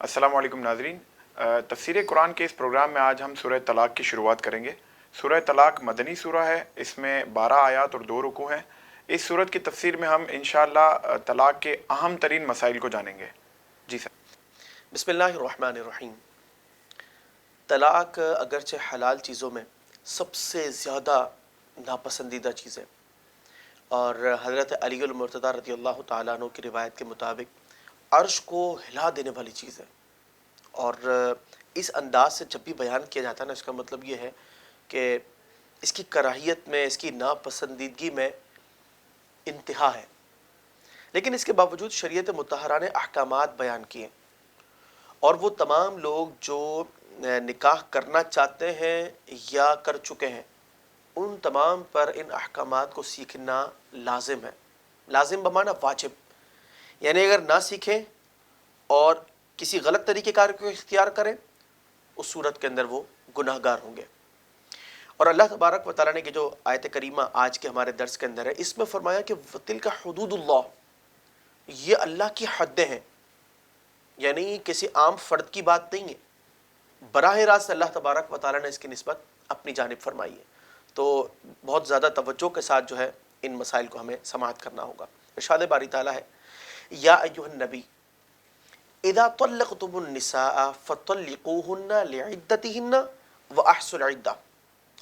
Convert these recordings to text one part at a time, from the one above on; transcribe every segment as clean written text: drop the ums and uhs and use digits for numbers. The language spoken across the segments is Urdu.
السلام علیکم ناظرین، تفسیر قرآن کے اس پروگرام میں آج ہم سورہ طلاق کی شروعات کریں گے۔ سورہ طلاق مدنی سورہ ہے، اس میں 12 آیات اور 2 رکوع ہیں۔ اس سورت کی تفسیر میں ہم انشاءاللہ طلاق کے اہم ترین مسائل کو جانیں گے۔ جی سر۔ بسم اللہ الرحمن الرحیم۔ طلاق اگرچہ حلال چیزوں میں سب سے زیادہ ناپسندیدہ چیز ہے، اور حضرت علی المرتضیٰ رضی اللہ تعالیٰ عنہ کی روایت کے مطابق عرش کو ہلا دینے والی چیز ہے، اور اس انداز سے جب بھی بیان کیا جاتا ہے نا، اس کا مطلب یہ ہے کہ اس کی کراہیت میں، اس کی ناپسندیدگی میں انتہا ہے۔ لیکن اس کے باوجود شریعت مطہرہ نے احکامات بیان کیے، اور وہ تمام لوگ جو نکاح کرنا چاہتے ہیں یا کر چکے ہیں، ان تمام پر ان احکامات کو سیکھنا لازم ہے۔ لازم بمعنی واجب، یعنی اگر نہ سیکھیں اور کسی غلط طریقہ کار کو اختیار کریں، اس صورت کے اندر وہ گناہ گار ہوں گے۔ اور اللہ تبارک و تعالیٰ نے کہ جو آیت کریمہ آج کے ہمارے درس کے اندر ہے، اس میں فرمایا کہ تِلْکَ حدود اللہ، یہ اللہ کی حدیں ہیں، یعنی کسی عام فرد کی بات نہیں ہے، براہ راست اللہ تبارک و تعالیٰ نے اس کی نسبت اپنی جانب فرمائی ہے۔ تو بہت زیادہ توجہ کے ساتھ جو ہے ان مسائل کو ہمیں سماعت کرنا ہوگا۔ ارشاد باری تعالیٰ ہے، یا ایھا النبی اذا طلقتم النساء فطلقوهن لعدتهن واحصوا العدة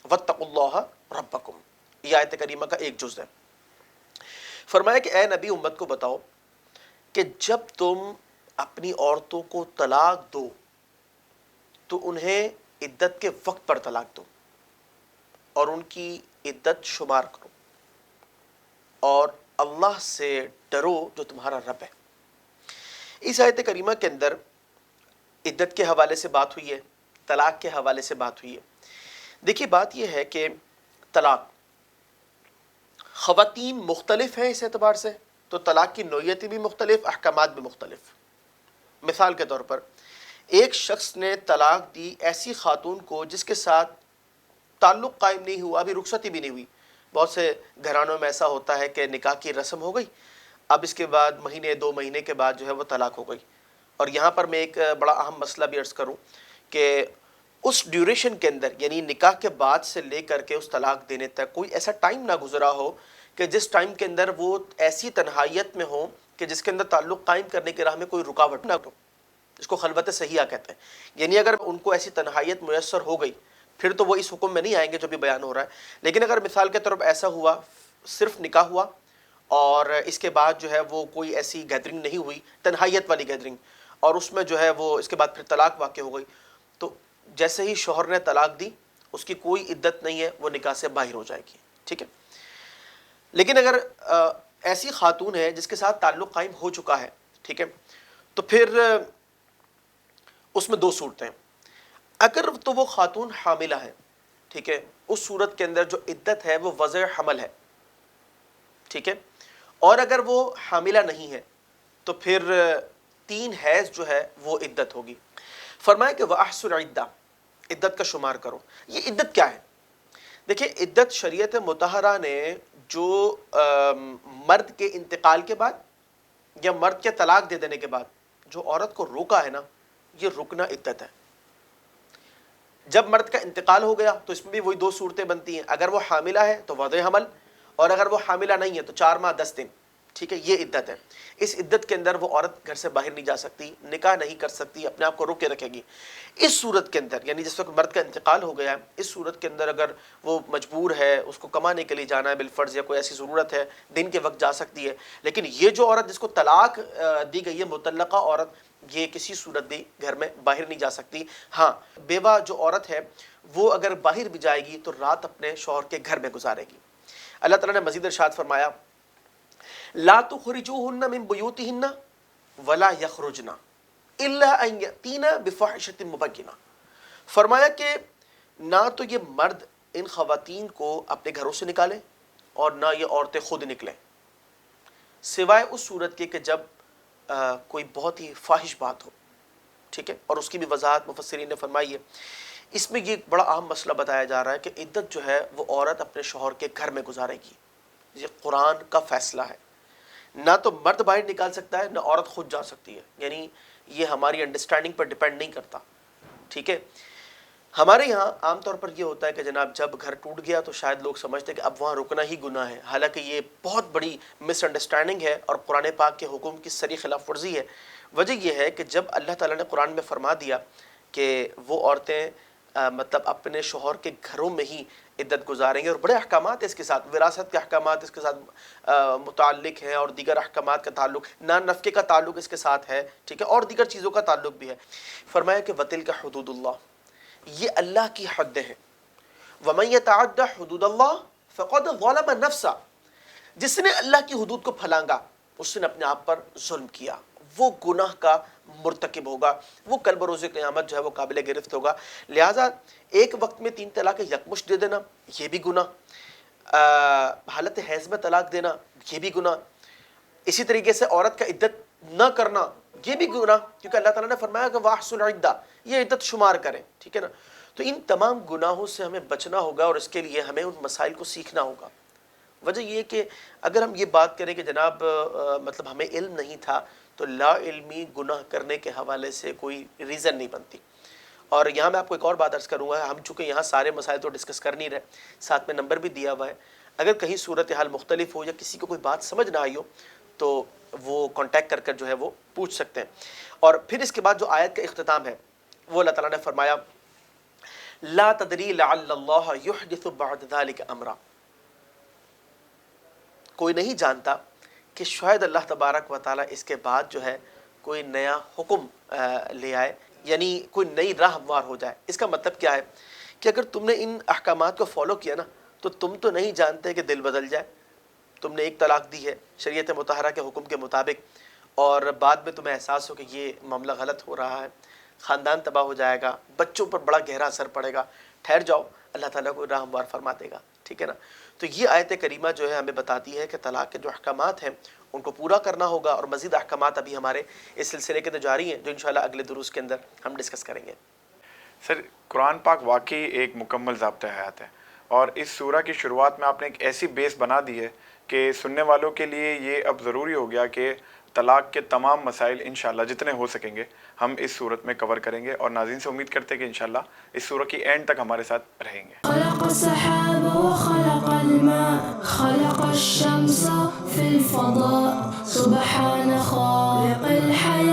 واتقوا الله ربكم۔ یہ آیت کریمہ کا ایک جز ہے۔ فرمایا کہ اے نبی، امت کو بتاؤ کہ جب تم اپنی عورتوں کو طلاق دو تو انہیں عدت کے وقت پر طلاق دو، اور ان کی عدت شمار کرو، اور اللہ سے ڈرو جو تمہارا رب ہے۔ اس آیت کریمہ کے اندر عدت کے حوالے سے بات ہوئی ہے، طلاق کے حوالے سے بات ہوئی ہے۔ دیکھیے، بات یہ ہے کہ طلاق، خواتین مختلف ہیں اس اعتبار سے، تو طلاق کی نوعیتیں بھی مختلف، احکامات بھی مختلف۔ مثال کے طور پر ایک شخص نے طلاق دی ایسی خاتون کو جس کے ساتھ تعلق قائم نہیں ہوا، ابھی رخصتی بھی نہیں ہوئی۔ بہت سے گھرانوں میں ایسا ہوتا ہے کہ نکاح کی رسم ہو گئی، اب اس کے بعد مہینے 2 مہینے کے بعد جو ہے وہ طلاق ہو گئی۔ اور یہاں پر میں ایک بڑا اہم مسئلہ بھی عرض کروں کہ اس ڈیوریشن کے اندر، یعنی نکاح کے بعد سے لے کر کے اس طلاق دینے تک کوئی ایسا ٹائم نہ گزرا ہو کہ جس ٹائم کے اندر وہ ایسی تنہائیت میں ہو کہ جس کے اندر تعلق قائم کرنے کی راہ میں کوئی رکاوٹ نہ ہو۔ اس کو خلوت صحیحہ کہتے ہیں۔ یعنی اگر ان کو ایسی تنہائیت میسر ہو گئی، پھر تو وہ اس حکم میں نہیں آئیں گے جو بھی بیان ہو رہا ہے۔ لیکن اگر مثال کے طور پر ایسا ہوا، صرف نکاح ہوا اور اس کے بعد جو ہے وہ کوئی ایسی گیدرنگ نہیں ہوئی، تنہائیت والی گیدرنگ، اور اس میں جو ہے وہ اس کے بعد پھر طلاق واقع ہو گئی، تو جیسے ہی شوہر نے طلاق دی، اس کی کوئی عدت نہیں ہے، وہ نکاح سے باہر ہو جائے گی، ٹھیک ہے۔ لیکن اگر ایسی خاتون ہے جس کے ساتھ تعلق قائم ہو چکا ہے، ٹھیک ہے، تو پھر اس میں 2 صورتیں ہیں۔ اگر تو وہ خاتون حاملہ ہے، ٹھیک ہے، اس صورت کے اندر جو عدت ہے وہ وضع حمل ہے، ٹھیک ہے۔ اور اگر وہ حاملہ نہیں ہے تو پھر 3 حیض جو ہے وہ عدت ہوگی۔ فرمایا کہ وَأَحْصُوا الْعِدَّةَ، عدت کا شمار کرو۔ یہ عدت کیا ہے؟ دیکھیں، عدت شریعت مطہرہ نے جو مرد کے انتقال کے بعد یا مرد کے طلاق دے دینے کے بعد جو عورت کو روکا ہے نا، یہ رکنا عدت ہے۔ جب مرد کا انتقال ہو گیا تو اس میں بھی وہی 2 صورتیں بنتی ہیں۔ اگر وہ حاملہ ہے تو وضع حمل، اور اگر وہ حاملہ نہیں ہے تو 4 ماہ 10 دن، ٹھیک ہے، یہ عدت ہے۔ اس عدت کے اندر وہ عورت گھر سے باہر نہیں جا سکتی، نکاح نہیں کر سکتی، اپنے آپ کو روک کے رکھے گی۔ اس صورت کے اندر، یعنی جس وقت مرد کا انتقال ہو گیا ہے، اس صورت کے اندر اگر وہ مجبور ہے، اس کو کمانے کے لیے جانا ہے بالفرض، یا کوئی ایسی ضرورت ہے، دن کے وقت جا سکتی ہے۔ لیکن یہ جو عورت جس کو طلاق دی گئی ہے، مطلقہ عورت، یہ کسی صورت بھی گھر میں باہر نہیں جا سکتی۔ ہاں، بیوہ جو عورت ہے وہ اگر باہر بھی جائے گی تو رات اپنے شوہر کے گھر میں گزارے گی۔ اللہ تعالیٰ نے مزید ارشاد فرمایا، لا تخرجوهن من بيوتهن ولا يخرجن الا ان ياتين بفاحشة مبينة۔ فرمایا کہ نہ تو یہ مرد ان خواتین کو اپنے گھروں سے نکالیں اور نہ یہ عورتیں خود نکلیں، سوائے اس صورت کے کہ جب کوئی بہت ہی فاحش بات ہو، ٹھیک ہے۔ اور اس کی بھی وضاحت مفسرین نے فرمائی ہے۔ اس میں یہ بڑا اہم مسئلہ بتایا جا رہا ہے کہ عدت جو ہے وہ عورت اپنے شوہر کے گھر میں گزارے گی۔ یہ قرآن کا فیصلہ ہے۔ نہ تو مرد باہر نکال سکتا ہے، نہ عورت خود جا سکتی ہے۔ یعنی یہ ہماری انڈرسٹینڈنگ پر ڈیپینڈ نہیں کرتا. ٹھیک ہے. ہمارے یہاں عام طور پر یہ ہوتا ہے کہ جناب جب گھر ٹوٹ گیا تو شاید لوگ سمجھتے ہیں کہ اب وہاں رکنا ہی گناہ ہے، حالانکہ یہ بہت بڑی مس انڈرسٹینڈنگ ہے اور قرآن پاک کے حکم کی صریح خلاف ورزی ہے. وجہ یہ ہے کہ جب اللہ تعالیٰ نے قرآن میں فرما دیا کہ وہ عورتیں مطلب اپنے شوہر کے گھروں میں ہی عدت گزاریں گے، اور بڑے احکامات اس کے ساتھ، وراثت کے احکامات اس کے ساتھ متعلق ہیں، اور دیگر احکامات کا تعلق، نان نفقے کا تعلق اس کے ساتھ ہے. ٹھیک ہے. اور دیگر چیزوں کا تعلق بھی ہے. فرمایا کہ وَتِلْكَ حُدُودُ اللَّهِ، یہ اللہ کی حدیں ہیں. وَمَن يَتَعَدَّ حُدُودَ اللَّهِ فَقَدْ ظَلَمَ نَفْسَهُ، جس نے اللہ کی حدود کو پھلانگا اس نے اپنے آپ پر ظلم کیا، وہ گناہ کا مرتکب ہوگا، وہ کل بروز قیامت جو ہے وہ قابل گرفت ہوگا. لہٰذا ایک وقت میں 3 طلاق یکمشت دے دینا یہ بھی گناہ، حالت حیض میں طلاق دینا یہ بھی گناہ، اسی طریقے سے عورت کا عدت نہ کرنا یہ بھی گناہ، کیونکہ اللہ تعالیٰ نے فرمایا کہ وَأَحْصُوا الْعِدَّةَ، یہ عدت شمار کریں. ٹھیک ہے نا. تو ان تمام گناہوں سے ہمیں بچنا ہوگا، اور اس کے لیے ہمیں ان مسائل کو سیکھنا ہوگا. وجہ یہ کہ اگر ہم یہ بات کریں کہ جناب مطلب ہمیں علم نہیں تھا، تو لا علمی گناہ کرنے کے حوالے سے کوئی ریزن نہیں بنتی. اور یہاں میں آپ کو ایک اور بات عرض کروں گا، ہم چونکہ یہاں سارے مسائل تو ڈسکس کر نہیں رہے، ساتھ میں نمبر بھی دیا ہوا ہے، اگر کہیں صورتحال مختلف ہو یا کسی کو کوئی بات سمجھ نہ آئی ہو تو وہ کانٹیکٹ کر کر جو ہے وہ پوچھ سکتے ہیں. اور پھر اس کے بعد جو آیت کا اختتام ہے وہ اللہ تعالیٰ نے فرمایا لا تدری لعل اللہ یحدث بعد ذلک امرا، کوئی نہیں جانتا کہ شاید اللہ تبارک و تعالیٰ اس کے بعد جو ہے کوئی نیا حکم لے آئے، یعنی کوئی نئی راہ ہموار ہو جائے. اس کا مطلب کیا ہے کہ اگر تم نے ان احکامات کو فالو کیا نا تو تم تو نہیں جانتے کہ دل بدل جائے. تم نے ایک طلاق دی ہے شریعت مطہرہ کے حکم کے مطابق، اور بعد میں تمہیں احساس ہو کہ یہ معاملہ غلط ہو رہا ہے، خاندان تباہ ہو جائے گا، بچوں پر بڑا گہرا اثر پڑے گا. ٹھہر جاؤ، اللہ تعالیٰ کو راہ ہموار فرما دے گا. ٹھیک ہے نا. تو یہ آیت کریمہ جو ہے ہمیں بتاتی ہے کہ طلاق کے جو احکامات ہیں ان کو پورا کرنا ہوگا، اور مزید احکامات ابھی ہمارے اس سلسلے کے اندر جاری ہیں جو انشاءاللہ اگلے دروس کے اندر ہم ڈسکس کریں گے. سر قرآن پاک واقعی ایک مکمل ضابطۂ حیات ہے، اور اس سورہ کی شروعات میں آپ نے ایک ایسی بیس بنا دی ہے کہ سننے والوں کے لیے یہ اب ضروری ہو گیا کہ طلاق کے تمام مسائل انشاءاللہ جتنے ہو سکیں گے ہم اس صورت میں کور کریں گے، اور ناظرین سے امید کرتے ہیں کہ انشاءاللہ اس سورہ کی اینڈ تک ہمارے ساتھ رہیں گے. خلق السحاب وخلق الماء خلق الشمس في الفضاء سبحان خالق الحياة